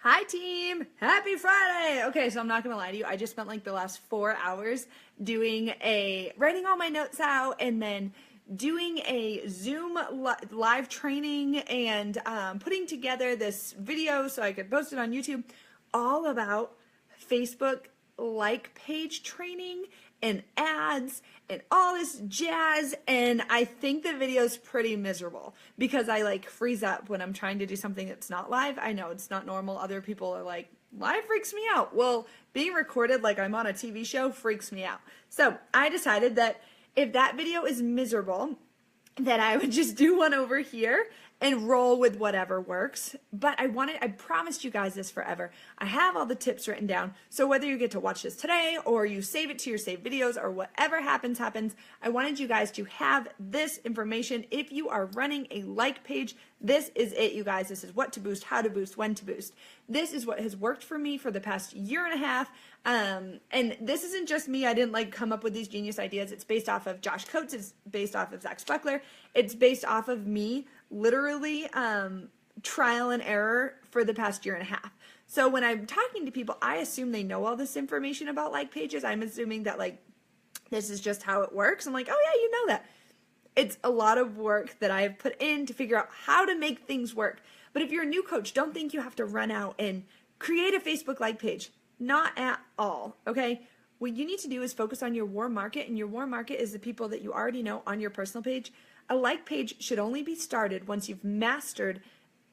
Hi team, happy Friday. Okay, so I'm not gonna lie to you. I just spent like the last 4 hours writing all my notes out and then doing a Zoom live training and putting together this video so I could post it on YouTube all about Facebook like page training and ads and all this jazz, and I think the video's pretty miserable because I like freeze up when I'm trying to do something that's not live. I know it's not normal. Other people are like, live freaks me out. Well, being recorded like I'm on a TV show freaks me out. So I decided that if that video is miserable, that I would just do one over here and roll with whatever works. But I promised you guys this forever. I have all the tips written down. So whether you get to watch this today or you save it to your saved videos or whatever happens, I wanted you guys to have this information. If you are running a like page, this is it, you guys. This is what to boost, how to boost, when to boost. This is what has worked for me for the past year and a half. And this isn't just me. I didn't like come up with these genius ideas. It's based off of Josh Coates. It's based off of Zach Spuckler. It's based off of me literally trial and error for the past year and a half. So when I'm talking to people, I assume they know all this information about like pages. I'm assuming that like this is just how it works. I'm like, oh yeah, you know that. It's a lot of work that I have put in to figure out how to make things work. But if you're a new coach, don't think you have to run out and create a Facebook like page. Not at all, okay? What you need to do is focus on your warm market, and your warm market is the people that you already know on your personal page. A like page should only be started once you've mastered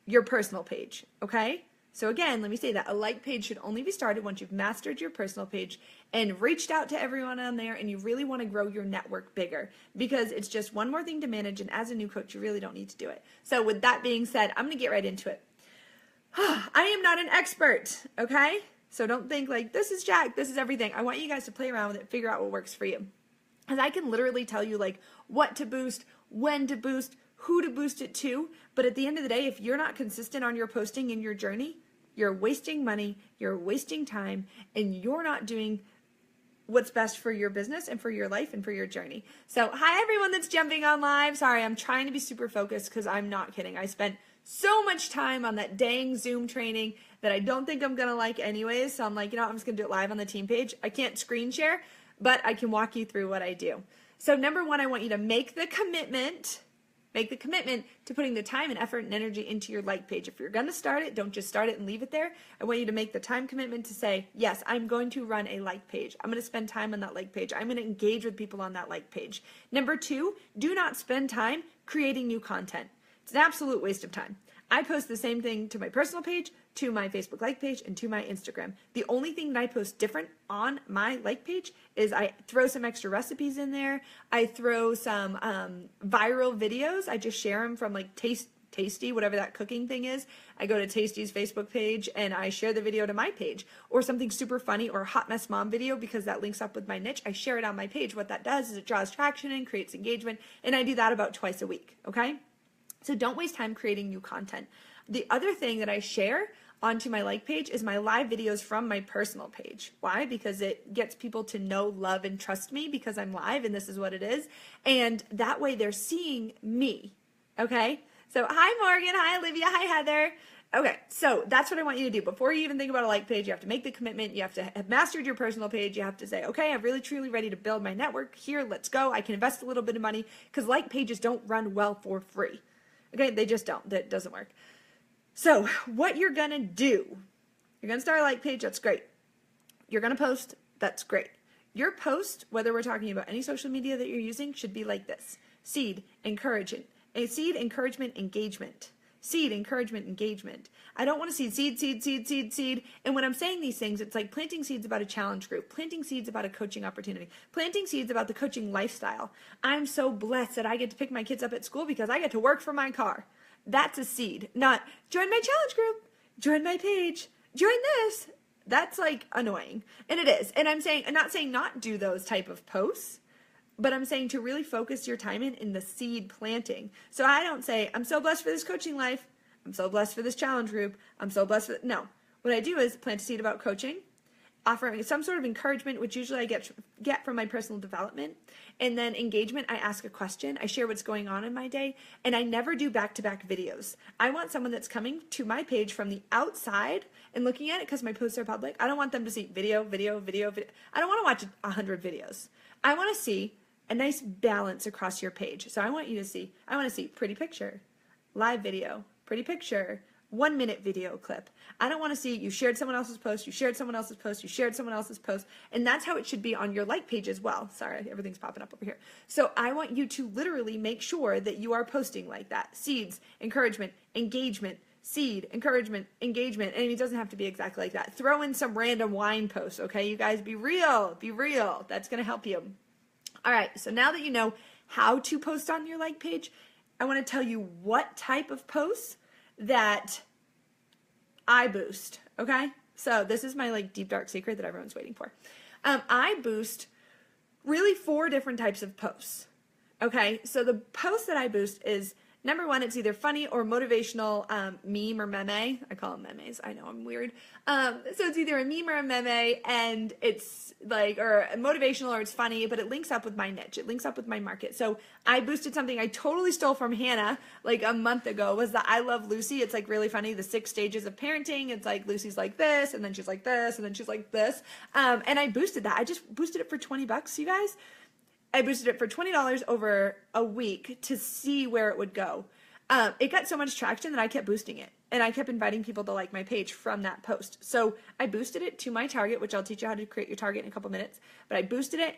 your personal page, okay? So again, let me say that. A like page should only be started once you've mastered your personal page and reached out to everyone on there and you really want to grow your network bigger, because it's just one more thing to manage, and as a new coach, you really don't need to do it. So with that being said, I'm going to get right into it. I am not an expert, okay? So don't think like, this is Jack, this is everything. I want you guys to play around with it, figure out what works for you. Because I can literally tell you like what to boost, when to boost, who to boost it to. But at the end of the day, if you're not consistent on your posting in your journey, you're wasting money, you're wasting time, and you're not doing what's best for your business and for your life and for your journey. So hi everyone that's jumping on live. Sorry, I'm trying to be super focused because I'm not kidding. I spent so much time on that dang Zoom training that I don't think I'm going to like anyways. So I'm like, I'm just going to do it live on the team page. I can't screen share, but I can walk you through what I do. So number one, I want you to make the commitment to putting the time and effort and energy into your like page. If you're going to start it, don't just start it and leave it there. I want you to make the time commitment to say, yes, I'm going to run a like page. I'm going to spend time on that like page. I'm going to engage with people on that like page. Number two, do not spend time creating new content. It's an absolute waste of time. I post the same thing to my personal page, to my Facebook like page, and to my Instagram. The only thing that I post different on my like page is I throw some extra recipes in there. I throw some viral videos. I just share them from like Tasty, whatever that cooking thing is. I go to Tasty's Facebook page and I share the video to my page, or something super funny, or a hot mess mom video, because that links up with my niche. I share it on my page. What that does is it draws traction and creates engagement, and I do that about twice a week, okay? So don't waste time creating new content. The other thing that I share onto my like page is my live videos from my personal page. Why? Because it gets people to know, love, and trust me because I'm live and this is what it is. And that way they're seeing me, okay? So hi Morgan, hi Olivia, hi Heather. Okay, so that's what I want you to do. Before you even think about a like page, you have to make the commitment. You have to have mastered your personal page. You have to say, okay, I'm really truly ready to build my network. Here, let's go. I can invest a little bit of money, because like pages don't run well for free. Okay, they just don't. That doesn't work. So what you're going to do, you're going to start a like page. That's great. You're going to post. That's great. Your post, whether we're talking about any social media that you're using, should be like this. Seed, encouragement, engagement. Seed, encouragement, engagement. I don't want to seed. And when I'm saying these things, it's like planting seeds about a challenge group, planting seeds about a coaching opportunity, planting seeds about the coaching lifestyle. I'm so blessed that I get to pick my kids up at school because I get to work from my car. That's a seed. Not join my challenge group, join my page, join this. That's like annoying. And it is. And I'm not saying not do those type of posts, but I'm saying to really focus your time in the seed planting. So I don't say, I'm so blessed for this coaching life. I'm so blessed for this challenge group. I'm so blessed for, no. What I do is plant a seed about coaching, offering some sort of encouragement, which usually I get from my personal development. And then engagement, I ask a question, I share what's going on in my day, and I never do back-to-back videos. I want someone that's coming to my page from the outside and looking at it because my posts are public. I don't want them to see video, video, video, video. I don't want to watch 100 videos. I want to see a nice balance across your page. So I want to see pretty picture, live video, pretty picture, 1 minute video clip. I don't want to see you shared someone else's post, you shared someone else's post, you shared someone else's post, and that's how it should be on your like page as well. Sorry, everything's popping up over here. So I want you to literally make sure that you are posting like that. Seeds, encouragement, engagement, seed, encouragement, engagement, and it doesn't have to be exactly like that. Throw in some random wine posts, okay? You guys, be real, be real. That's going to help you. All right, so now that you know how to post on your like page, I want to tell you what type of posts that I boost, okay? So this is my like deep dark secret that everyone's waiting for. I boost really 4 different types of posts, okay? So the post that I boost is, number 1, it's either funny or motivational meme or meme. I call them memes. I know I'm weird. So it's either a meme or a meme, and it's like, or motivational or it's funny, but it links up with my niche. It links up with my market. So I boosted something I totally stole from Hannah like a month ago, was the I Love Lucy. It's like really funny, the 6 stages of parenting. It's like Lucy's like this, and then she's like this, and then she's like this. And I boosted that. I just boosted it for $20, you guys. I boosted it for $20 over a week to see where it would go. It got so much traction that I kept boosting it, and I kept inviting people to like my page from that post. So I boosted it to my target, which I'll teach you how to create your target in a couple minutes, but I boosted it.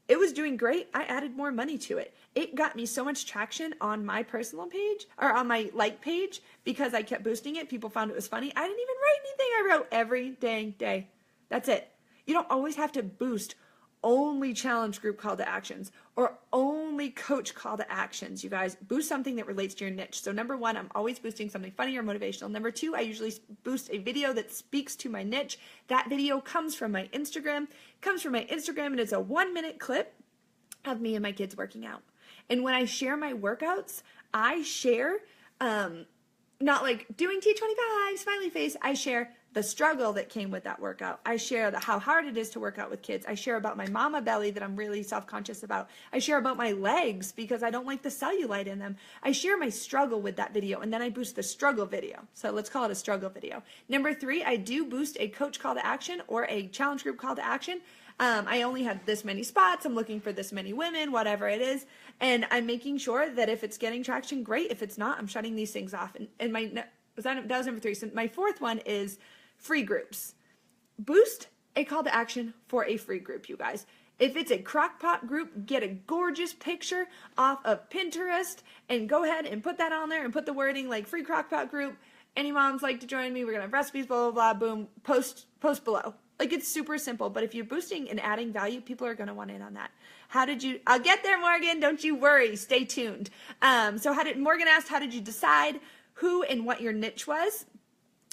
It was doing great. I added more money to it. It got me so much traction on my personal page, or on my like page, because I kept boosting it. People found it was funny. I didn't even write anything. I wrote every dang day. That's it. You don't always have to boost only challenge group call to actions or only coach call to actions. You guys, boost something that relates to your niche. So number 1, I'm always boosting something funny or motivational. Number 2, I usually boost a video that speaks to my niche. That video comes from my Instagram, and it's a 1-minute clip of me and my kids working out. And when I share my workouts, I share not like doing T25 smiley face. I share the struggle that came with that workout. I share how hard it is to work out with kids. I share about my mama belly that I'm really self-conscious about. I share about my legs because I don't like the cellulite in them. I share my struggle with that video, and then I boost the struggle video. So let's call it a struggle video. Number 3, I do boost a coach call to action or a challenge group call to action. I only have this many spots. I'm looking for this many women, whatever it is. And I'm making sure that if it's getting traction, great. If it's not, I'm shutting these things off. And that was number 3. So my 4th one is free groups. Boost a call to action for a free group, you guys. If it's a crockpot group, get a gorgeous picture off of Pinterest and go ahead and put that on there and put the wording like free crockpot group. Any moms like to join me? We're going to have recipes, blah, blah, blah, boom. Post below. Like, it's super simple, but if you're boosting and adding value, people are going to want in on that. I'll get there, Morgan. Don't you worry. Stay tuned. Morgan asked, how did you decide who and what your niche was?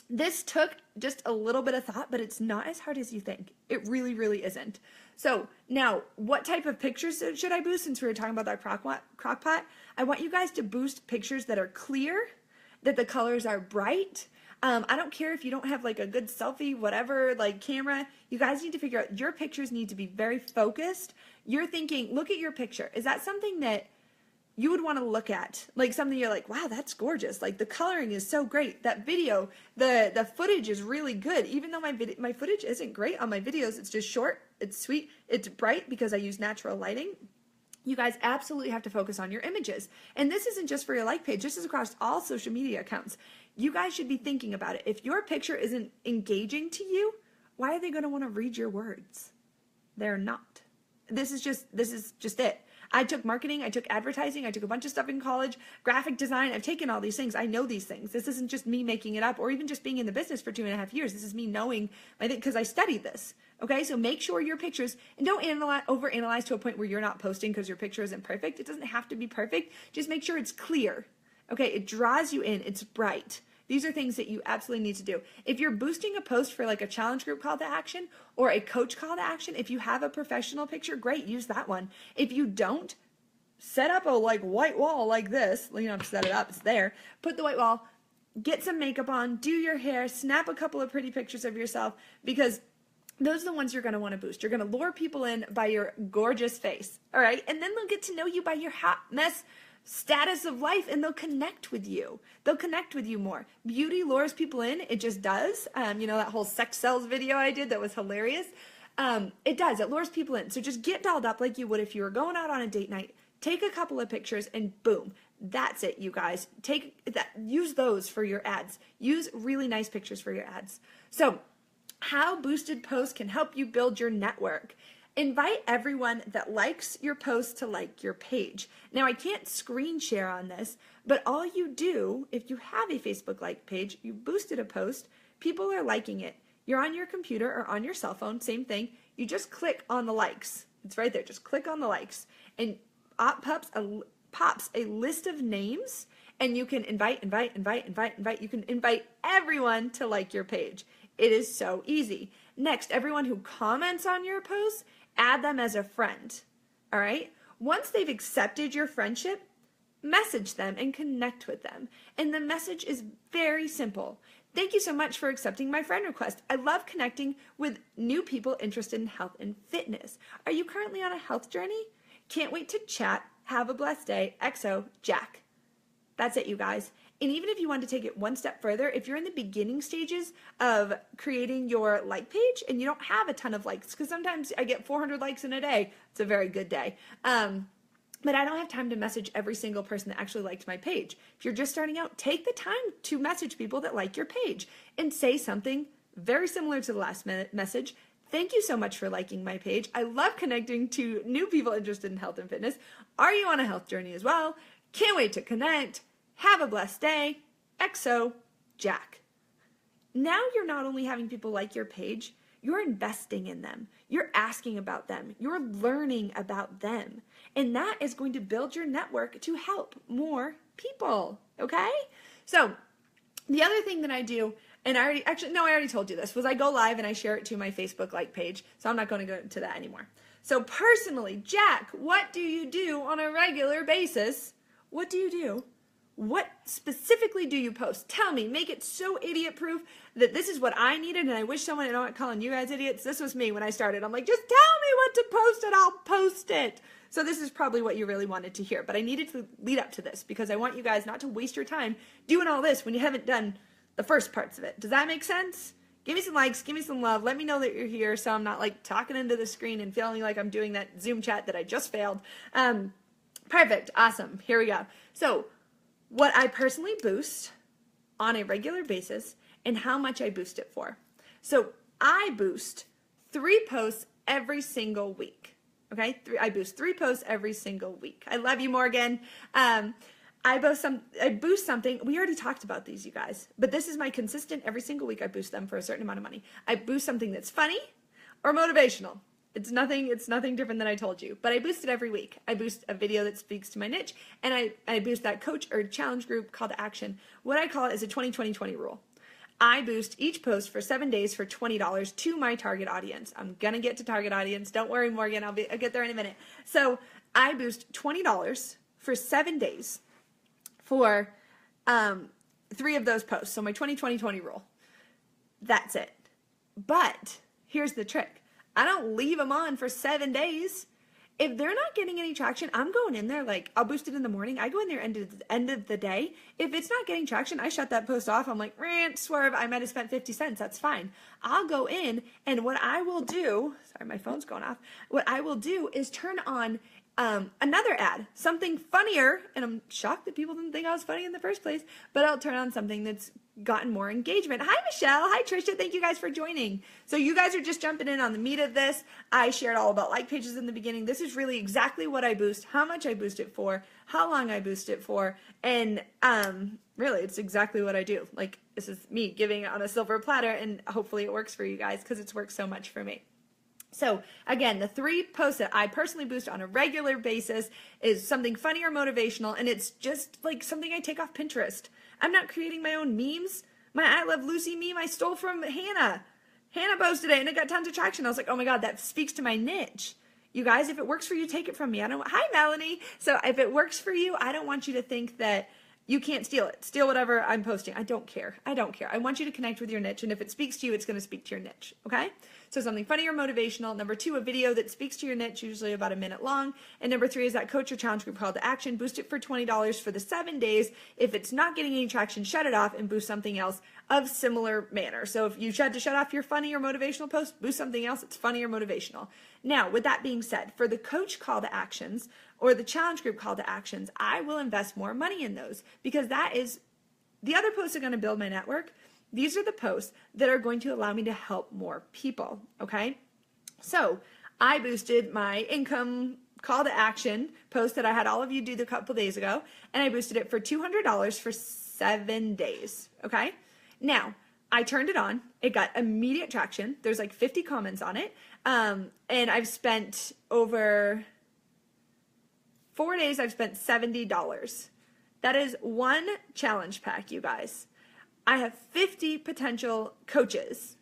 This took just a little bit of thought, but it's not as hard as you think. It really, really isn't. So now, what type of pictures should I boost since we were talking about that crock pot? I want you guys to boost pictures that are clear, that the colors are bright. I don't care if you don't have like a good selfie, whatever, like camera. You guys need to figure out your pictures need to be very focused. You're thinking, look at your picture. Is that something that you would want to look at? Like something you're like, wow, that's gorgeous. Like the coloring is so great. That video, the footage is really good. Even though my footage isn't great on my videos, it's just short, it's sweet, it's bright because I use natural lighting. You guys absolutely have to focus on your images. And this isn't just for your like page. This is across all social media accounts. You guys should be thinking about it. If your picture isn't engaging to you, why are they going to want to read your words? They're not. This is just it. I took marketing, I took advertising, I took a bunch of stuff in college, graphic design. I've taken all these things. I know these things. This isn't just me making it up or even just being in the business for 2.5 years. This is me knowing my thing because I studied this. Okay, so make sure your pictures, and don't overanalyze to a point where you're not posting because your picture isn't perfect. It doesn't have to be perfect. Just make sure it's clear. Okay, it draws you in. It's bright. These are things that you absolutely need to do. If you're boosting a post for like a challenge group call to action or a coach call to action, if you have a professional picture, great, use that one. If you don't, set up a like white wall like this. You don't have to set it up, it's there. Put the white wall, get some makeup on, do your hair, snap a couple of pretty pictures of yourself, because those are the ones you're going to want to boost. You're going to lure people in by your gorgeous face, all right? And then they'll get to know you by your hot mess status of life, and they'll connect with you. They'll connect with you more. Beauty lures people in. It just does. You know, that whole sex sells video I did that was hilarious. It does. It lures people in. So just get dolled up like you would if you were going out on a date night. Take a couple of pictures and boom. That's it, you guys. Use those for your ads. Use really nice pictures for your ads. So how boosted posts can help you build your network. Invite everyone that likes your post to like your page. Now, I can't screen share on this, but all you do, if you have a Facebook like page, you boosted a post, people are liking it. You're on your computer or on your cell phone, same thing. You just click on the likes. It's right there. Just click on the likes. And pops a list of names, and you can invite. You can invite everyone to like your page. It is so easy. Next, everyone who comments on your post, add them as a friend, all right? Once they've accepted your friendship, message them and connect with them. And the message is very simple. Thank you so much for accepting my friend request. I love connecting with new people interested in health and fitness. Are you currently on a health journey? Can't wait to chat. Have a blessed day. XO, Jack. That's it, you guys. And even if you want to take it one step further, if you're in the beginning stages of creating your like page and you don't have a ton of likes, because sometimes I get 400 likes in a day, it's a very good day. But I don't have time to message every single person that actually liked my page. If you're just starting out, take the time to message people that like your page and say something very similar to the last message. Thank you so much for liking my page. I love connecting to new people interested in health and fitness. Are you on a health journey as well? Can't wait to connect. Have a blessed day. XO, Jack. Now you're not only having people like your page, you're investing in them. You're asking about them. You're learning about them. And that is going to build your network to help more people, okay? So the other thing that I do, and I already told you this, was I go live and I share it to my Facebook like page. So I'm not going to go into that anymore. So personally, Jack, what do you do on a regular basis? What do you do? What specifically do you post? Tell me. Make it so idiot-proof that this is what I needed, and I wish someone, and I'm not calling you guys idiots. This was me when I started. I'm like, just tell me what to post and I'll post it. So this is probably what you really wanted to hear, but I needed to lead up to this because I want you guys not to waste your time doing all this when you haven't done the first parts of it. Does that make sense? Give me some likes. Give me some love. Let me know that you're here so I'm not like talking into the screen and feeling like I'm doing that Zoom chat that I just failed. Perfect. Awesome. Here we go. So what I personally boost on a regular basis and how much I boost it for. So I boost 3 posts every single week. Okay? I boost 3 posts every single week. I love you, Morgan. I boost something. We already talked about these, you guys, but this is my consistent every single week. I boost them for a certain amount of money. I boost something that's funny or motivational. It's nothing different than I told you, but I boost it every week. I boost a video that speaks to my niche, and I boost that coach or challenge group call to action. What I call it is a 20-20-20 rule. I boost each post for 7 days for $20 to my target audience. I'm going to get to target audience. Don't worry, Morgan. I'll get there in a minute. So I boost $20 for 7 days for 3 of those posts. So my 20-20-20 rule. That's it. But here's the trick. I don't leave them on for 7 days. If they're not getting any traction, I'm going in there like, I'll boost it in the morning. I go in there end of the day. If it's not getting traction, I shut that post off. I'm like, rant, swerve, I might have spent 50 cents. That's fine. I'll go in, and what I will do, sorry, my phone's going off. What I will do is turn on another ad, something funnier, and I'm shocked that people didn't think I was funny in the first place, but I'll turn on something that's gotten more engagement. Hi, Michelle. Hi, Trisha. Thank you guys for joining. So you guys are just jumping in on the meat of this. I shared all about like pages in the beginning. This is really exactly what I boost, how much I boost it for, how long I boost it for, and really, it's exactly what I do. Like, this is me giving it on a silver platter, and hopefully it works for you guys because it's worked so much for me. So again, the 3 posts that I personally boost on a regular basis is something funny or motivational, and it's just like something I take off Pinterest. I'm not creating my own memes. My I Love Lucy meme I stole from Hannah. Hannah posted it, and it got tons of traction. I was like, oh my God, that speaks to my niche. You guys, if it works for you, take it from me. Hi, Melanie. So if it works for you, I don't want you to think that you can't steal it. Steal whatever I'm posting. I don't care. I don't care. I want you to connect with your niche, and if it speaks to you, it's going to speak to your niche, okay? So something funny or motivational. Number 2, a video that speaks to your niche, usually about a minute long. And number 3 is that coach or challenge group call to action. Boost it for $20 for the 7 days. If it's not getting any traction, shut it off and boost something else of similar manner. So if you had to shut off your funny or motivational post, boost something else that's funny or motivational. Now, with that being said, for the coach call to actions or the challenge group call to actions, I will invest more money in those because that is, the other posts are going to build my network. These are the posts that are going to allow me to help more people, okay? So I boosted my income call to action post that I had all of you do a couple days ago, and I boosted it for $200 for 7 days, okay? Now, I turned it on. It got immediate traction. There's like 50 comments on it, and I've spent over 4 days, I've spent $70. That is one challenge pack, you guys. I have 50 potential coaches.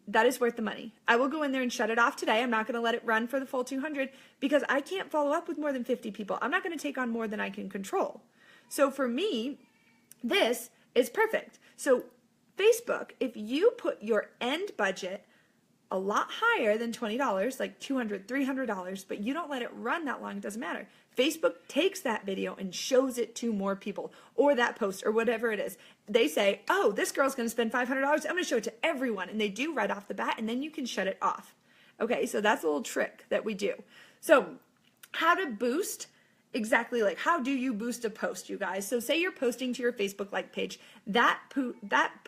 That is worth the money. I will go in there and shut it off today. I'm not going to let it run for the full 200 because I can't follow up with more than 50 people. I'm not going to take on more than I can control. So for me, this is perfect. So Facebook, if you put your end budget a lot higher than $20, like $200, $300, but you don't let it run that long, it doesn't matter. Facebook takes that video and shows it to more people, or that post, or whatever it is. They say, oh, this girl's going to spend $500. I'm going to show it to everyone. And they do right off the bat, and then you can shut it off. Okay, so that's a little trick that we do. So how to boost, exactly, like how do you boost a post, you guys? So say you're posting to your Facebook like page. That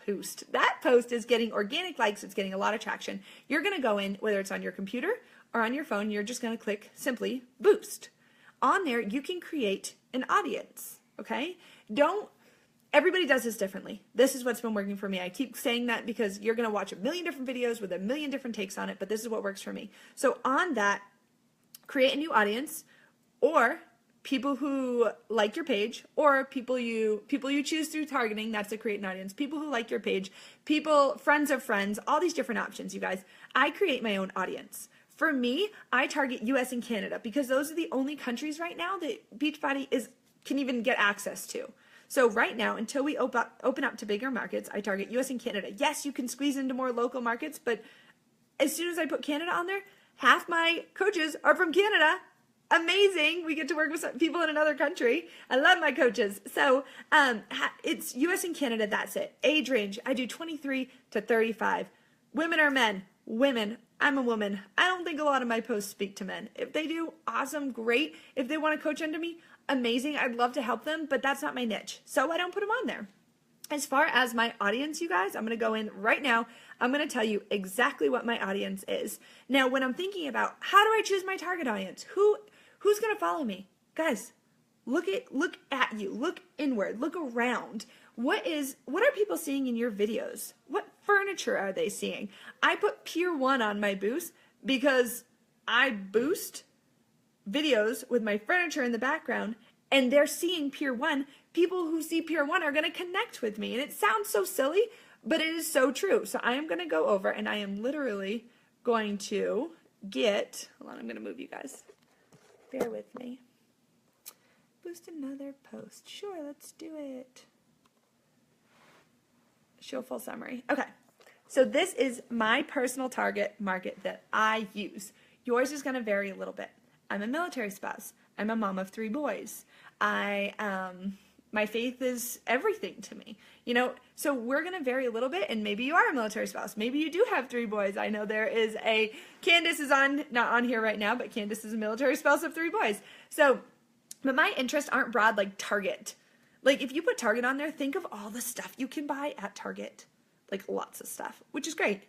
post is getting organic likes. It's getting a lot of traction. You're going to go in, whether it's on your computer or on your phone, you're just going to click simply boost. On there, you can create an audience, okay? Everybody does this differently. This is what's been working for me. I keep saying that because you're going to watch a million different videos with a million different takes on it, but this is what works for me. So on that, create a new audience, or people who like your page, or people you choose through targeting. That's to create an audience. People who like your page, friends of friends, all these different options, you guys. I create my own audience. For me, I target US and Canada because those are the only countries right now that Beachbody can even get access to. So right now, until we open up to bigger markets, I target US and Canada. Yes, you can squeeze into more local markets, but as soon as I put Canada on there, half my coaches are from Canada. Amazing. We get to work with people in another country. I love my coaches. So it's US and Canada, that's it. Age range, I do 23 to 35. Women or men? Women. I'm a woman. I don't think a lot of my posts speak to men. If they do, awesome, great. If they want to coach under me, amazing. I'd love to help them, but that's not my niche. So I don't put them on there. As far as my audience, you guys, I'm going to go in right now. I'm going to tell you exactly what my audience is. Now, when I'm thinking about how do I choose my target audience, who's going to follow me? Guys, look at you. Look inward. Look around. What are people seeing in your videos? What furniture are they seeing? I put Pier 1 on my boost because I boost videos with my furniture in the background, and they're seeing Pier 1. People who see Pier 1 are going to connect with me. And it sounds so silly, but it is so true. So I am going to go over, and I am literally going to hold on, I'm going to move you guys. Bear with me. Boost another post. Sure, let's do it. Show full summary. Okay, so this is my personal target market that I use. Yours is going to vary a little bit. I'm a military spouse. I'm a mom of 3 boys. My faith is everything to me. So we're going to vary a little bit, and maybe you are a military spouse. Maybe you do have 3 boys. I know there is Candace is not on here right now, but Candace is a military spouse of 3 boys. But my interests aren't broad like Target. Like, if you put Target on there, think of all the stuff you can buy at Target. Like, lots of stuff, which is great.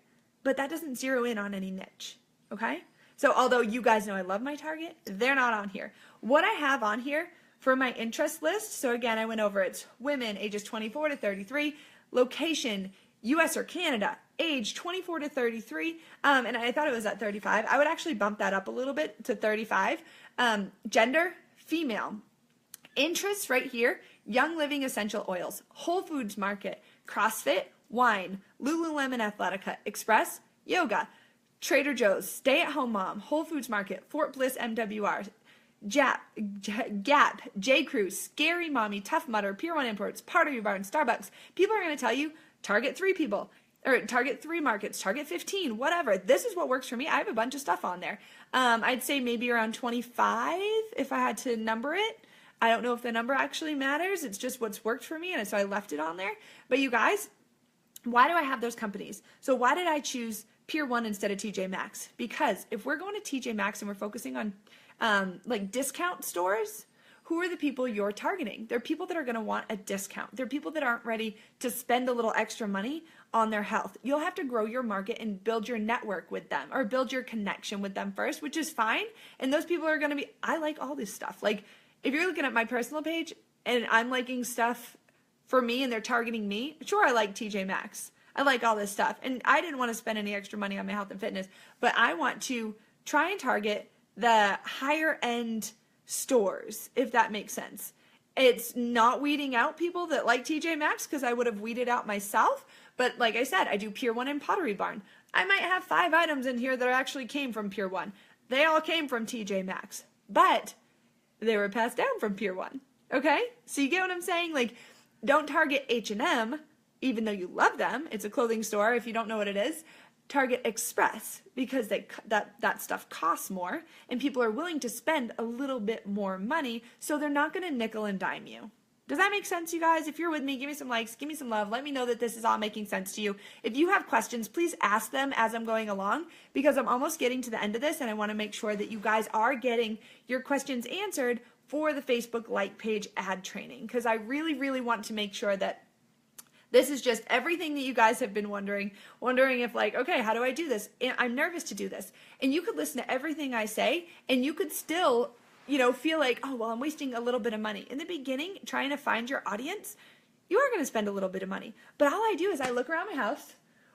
But that doesn't zero in on any niche, okay? So, although you guys know I love my Target, they're not on here. What I have on here for my interest list, so again, I went over, it's women ages 24 to 33, location, US or Canada, age 24 to 33, and I thought it was at 35. I would actually bump that up a little bit to 35. Gender, female. Interests right here, Young Living essential oils, Whole Foods Market, CrossFit, wine, Lululemon Athletica, Express, yoga, Trader Joe's, stay-at-home mom, Whole Foods Market, Fort Bliss MWR, Gap, J. Crew, Scary Mommy, Tough Mudder, Pier 1 Imports, Pottery Barn, Starbucks. People are going to tell you, target 3 people, or target 3 markets, target 15, whatever. This is what works for me. I have a bunch of stuff on there. I'd say maybe around 25 if I had to number it. I don't know if the number actually matters. It's just what's worked for me, and so I left it on there. But you guys, why do I have those companies? So why did I choose Pier 1 instead of TJ Maxx? Because if we're going to TJ Maxx and we're focusing on like discount stores, who are the people you're targeting? They're people that are going to want a discount. They're people that aren't ready to spend a little extra money on their health. You'll have to grow your market and build your network with them, or build your connection with them first, which is fine. And those people are going to be, I like all this stuff. Like if you're looking at my personal page and I'm liking stuff for me and they're targeting me, sure, I like TJ Maxx. I like all this stuff. And I didn't want to spend any extra money on my health and fitness, but I want to try and target the higher end stores, if that makes sense. It's not weeding out people that like TJ Maxx, because I would have weeded out myself. But like I said, I do Pier 1 and Pottery Barn. I might have 5 items in here that actually came from Pier 1. They all came from TJ Maxx, but they were passed down from Pier 1. Okay? So you get what I'm saying? Like, don't target H&M, even though you love them. It's a clothing store. If you don't know what it is, target Express, because that stuff costs more and people are willing to spend a little bit more money, so they're not going to nickel and dime you. Does that make sense, you guys? If you're with me, give me some likes, give me some love. Let me know that this is all making sense to you. If you have questions, please ask them as I'm going along, because I'm almost getting to the end of this and I want to make sure that you guys are getting your questions answered for the Facebook like page ad training, because I really, really want to make sure that this is just everything that you guys have been wondering if like, okay, how do I do this? And I'm nervous to do this. And you could listen to everything I say and you could still, feel like, oh, well, I'm wasting a little bit of money. In the beginning, trying to find your audience, you are going to spend a little bit of money. But all I do is I look around my house.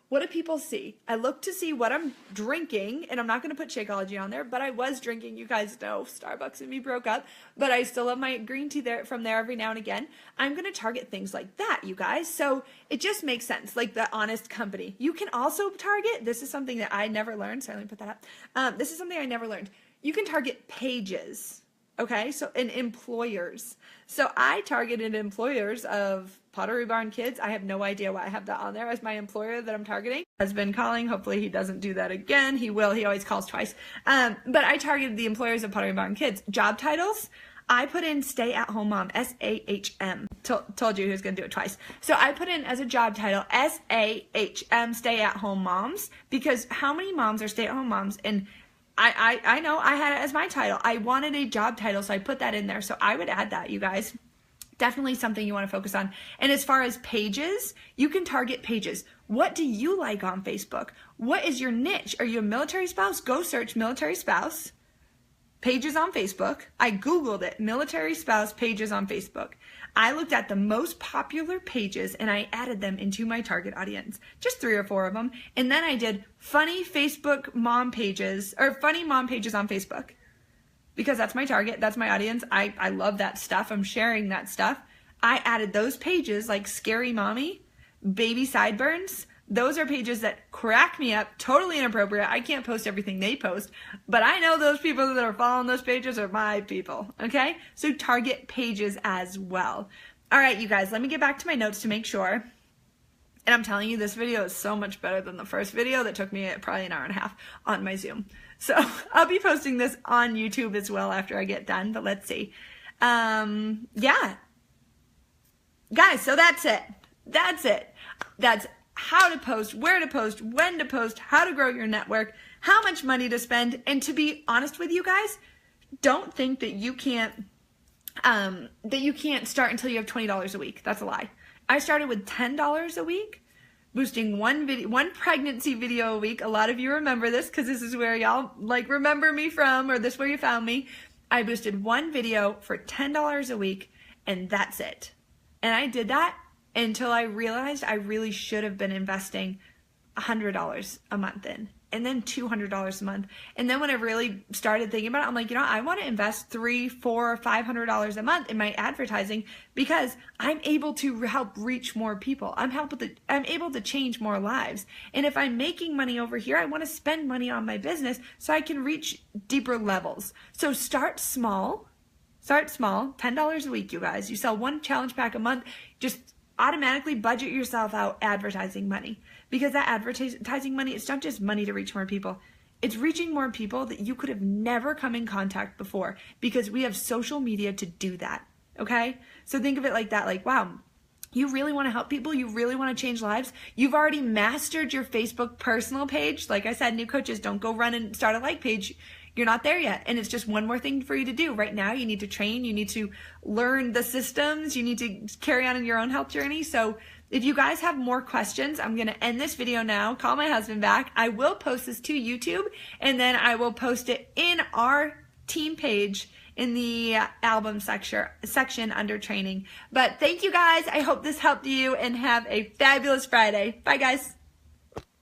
What do people see? I look to see what I'm drinking, and I'm not going to put Shakeology on there, but I was drinking. You guys know Starbucks and me broke up, but I still have my green tea from there every now and again. I'm going to target things like that, you guys. So it just makes sense, like the honest company. You can also target, this is something that I never learned, so let me put that up. This is something I never learned. You can target pages, okay? So, and employers. So I targeted employers of Pottery Barn Kids. I have no idea why I have that on there as my employer that I'm targeting. Has been calling. Hopefully he doesn't do that again. He will. He always calls twice. But I targeted the employers of Pottery Barn Kids. Job titles, I put in stay-at-home mom, S-A-H-M. Told you he was going to do it twice. So I put in as a job title, S-A-H-M, stay-at-home moms, because how many moms are stay-at-home moms? And I know I had it as my title. I wanted a job title, so I put that in there. So I would add that, you guys. Definitely something you want to focus on. And as far as pages, you can target pages. What do you like on Facebook? What is your niche? Are you a military spouse? Go search military spouse pages on Facebook. I Googled it, military spouse pages on Facebook. I looked at the most popular pages and I added them into my target audience, just 3 or 4 of them. And then I did funny Facebook mom pages, or funny mom pages on Facebook, because that's my target, that's my audience. I love that stuff. I'm sharing that stuff. I added those pages like Scary Mommy, Baby Sideburns. Those are pages that crack me up, totally inappropriate. I can't post everything they post, but I know those people that are following those pages are my people, okay? So target pages as well. All right, you guys, let me get back to my notes to make sure. And I'm telling you, this video is so much better than the first video that took me probably an hour and a half on my Zoom. So I'll be posting this on YouTube as well after I get done, but let's see. Yeah. Guys, so that's it. That's it. That's how to post, where to post, when to post, how to grow your network, how much money to spend. And to be honest with you guys, don't think that you can't start until you have $20 a week. That's a lie. I started with $10 a week, boosting one pregnancy video a week. A lot of you remember this because this is where y'all like remember me from, or this is where you found me. I boosted one video for $10 a week, and that's it. And I did that until I realized I really should have been investing $100 a month in, and then $200 a month. And then when I really started thinking about it, I'm like, I want to invest $300, $400, $500 a month in my advertising, because I'm able to help reach more people. I'm able to change more lives. And if I'm making money over here, I want to spend money on my business so I can reach deeper levels. So start small. Start small, $10 a week, you guys. You sell one challenge pack a month, just automatically budget yourself out advertising money. Because that advertising money, it's not just money to reach more people. It's reaching more people that you could have never come in contact before, because we have social media to do that, okay? So think of it like that, like, wow, you really want to help people? You really want to change lives? You've already mastered your Facebook personal page. Like I said, new coaches, don't go run and start a like page. You're not there yet, and it's just one more thing for you to do. Right now, you need to train, you need to learn the systems, you need to carry on in your own health journey. So if you guys have more questions, I'm going to end this video now, call my husband back. I will post this to YouTube, and then I will post it in our team page in the album section under training. But thank you guys. I hope this helped you, and have a fabulous Friday. Bye, guys.